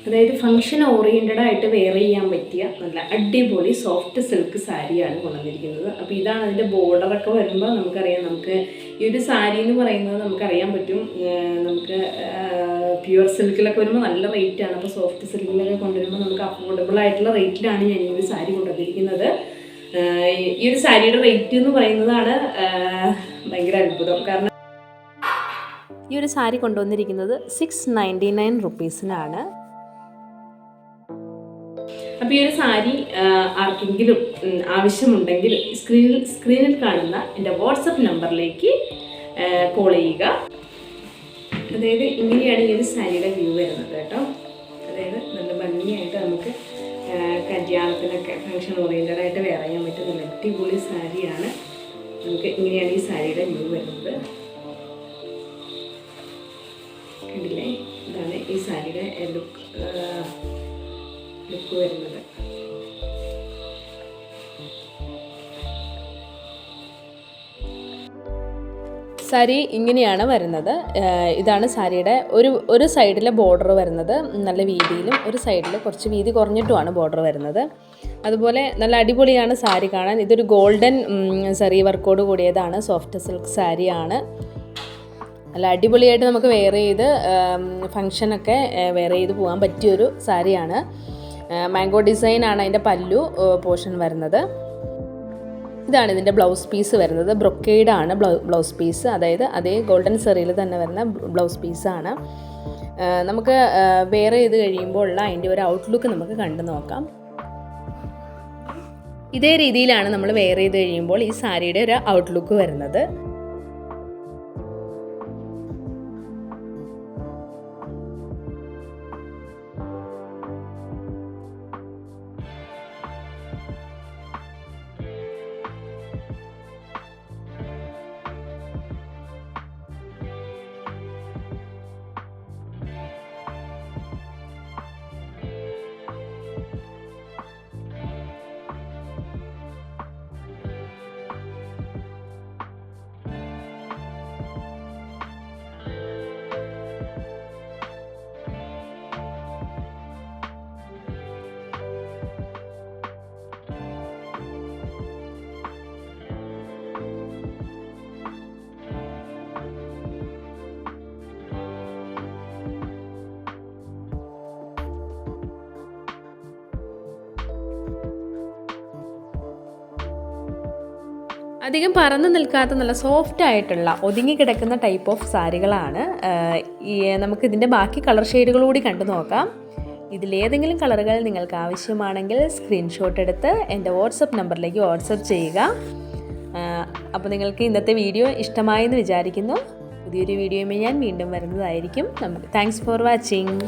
അതായത് function oriented ആയിട്ട് wear ചെയ്യാൻ പറ്റിയ നല്ല അടിപൊളി സോഫ്റ്റ് സിൽക്ക് സാരിയാണ് കൊണ്ടുവന്നിരിക്കുന്നത്. അപ്പോൾ ഇതാണ് അതിൻ്റെ ബോർഡറൊക്കെ വരുമ്പോൾ നമുക്കറിയാം, നമുക്ക് ഈ ഒരു സാരി എന്ന് പറയുന്നത് നമുക്കറിയാൻ പറ്റും, നമുക്ക് പ്യുവർ സിൽക്കിലൊക്കെ വരുമ്പോൾ നല്ല റേറ്റാണ്. അപ്പോൾ സോഫ്റ്റ് സിൽക്കിലൊക്കെ കൊണ്ടുവരുമ്പോൾ നമുക്ക് അഫോർഡബിൾ ആയിട്ടുള്ള റേറ്റിലാണ് ഞാൻ ഈ ഒരു സാരി കൊണ്ടുവന്നിരിക്കുന്നത്. ഈ ഒരു സാരിയുടെ റേറ്റ് എന്ന് പറയുന്നതാണ് ഭയങ്കര അത്ഭുതം. കാരണം ഈ ഒരു സാരി കൊണ്ടുവന്നിരിക്കുന്നത് 699 റുപ്പീസിനാണ്. അപ്പോൾ ഈ ഒരു സാരി ആർക്കെങ്കിലും ആവശ്യമുണ്ടെങ്കിൽ സ്ക്രീനിൽ കാണുന്ന എൻ്റെ വാട്സപ്പ് നമ്പറിലേക്ക് കോൾ ചെയ്യുക. അതായത് ഇങ്ങനെയാണ് ഈ ഒരു സാരിയുടെ വ്യൂ വരുന്നത് കേട്ടോ. അതായത് നല്ല ഭംഗിയായിട്ട് നമുക്ക് കല്യാണത്തിനൊക്കെ ഫംഗ്ഷൻ ഓറിയൻറ്റഡ് ആയിട്ട് വെയർ ചെയ്യാൻ പറ്റുന്ന നല്ല അടിപൊളി സാരിയാണ്. നമുക്ക് ഇങ്ങനെയാണ് ഈ സാരിയുടെ വ്യൂ വരുന്നത്. കണ്ടില്ലേ, ഇതാണ് ഈ സാരിയുടെ ലുക്ക് വരുന്നത്. സാരി ഇങ്ങനെയാണ് വരുന്നത്. ഇതാണ് സാരിയുടെ ഒരു സൈഡിലെ ബോർഡർ വരുന്നത് നല്ല വീതിയിലും ഒരു സൈഡിൽ കുറച്ച് വീതി കുറഞ്ഞിട്ടുമാണ് ബോർഡർ വരുന്നത്. അതുപോലെ നല്ല അടിപൊളിയാണ് സാരി കാണാൻ. ഇതൊരു ഗോൾഡൻ സറി വർക്കോട് കൂടിയതാണ്, സോഫ്റ്റ് സിൽക്ക് സാരിയാണ്. നല്ല അടിപൊളിയായിട്ട് നമുക്ക് വെയർ ചെയ്ത് ഫങ്ഷനൊക്കെ വെയർ ചെയ്ത് പോകാൻ പറ്റിയൊരു സാരിയാണ്. മാംഗോ ഡിസൈനാണ് അതിൻ്റെ പല്ലു പോർഷൻ വരുന്നത്. ഇതാണ് ഇതിൻ്റെ ബ്ലൗസ് പീസ് വരുന്നത്. ബ്രൊക്കേഡാണ് ബ്ലൗസ് പീസ്, അതായത് അതേ ഗോൾഡൻ സെറിയിൽ തന്നെ വരുന്ന ബ്ലൗസ് പീസാണ്. നമുക്ക് വെയർ ചെയ്ത് കഴിയുമ്പോൾ ഉള്ള അതിൻ്റെ ഒരു ഔട്ട്ലുക്ക് നമുക്ക് കണ്ടു നോക്കാം. ഇതേ രീതിയിലാണ് നമ്മൾ വെയർ ചെയ്ത് കഴിയുമ്പോൾ ഈ സാരിയുടെ ഒരു ഔട്ട്ലുക്ക് വരുന്നത്. അധികം പറന്ന് നിൽക്കാത്ത നല്ല സോഫ്റ്റ് ആയിട്ടുള്ള ഒതുങ്ങി കിടക്കുന്ന ടൈപ്പ് ഓഫ് സാരികളാണ്. നമുക്കിതിൻ്റെ ബാക്കി കളർ ഷെയ്ഡുകൾ കൂടി കണ്ടു നോക്കാം. ഇതിലേതെങ്കിലും കളറുകൾ നിങ്ങൾക്ക് ആവശ്യമാണെങ്കിൽ സ്ക്രീൻഷോട്ട് എടുത്ത് എൻ്റെ വാട്സപ്പ് നമ്പറിലേക്ക് വാട്സപ്പ് ചെയ്യുക. അപ്പോൾ നിങ്ങൾക്ക് ഇന്നത്തെ വീഡിയോ ഇഷ്ടമായെന്ന് വിചാരിക്കുന്നു. പുതിയൊരു വീഡിയോയുമായി ഞാൻ വീണ്ടും വരുന്നതായിരിക്കും. Thanks for watching.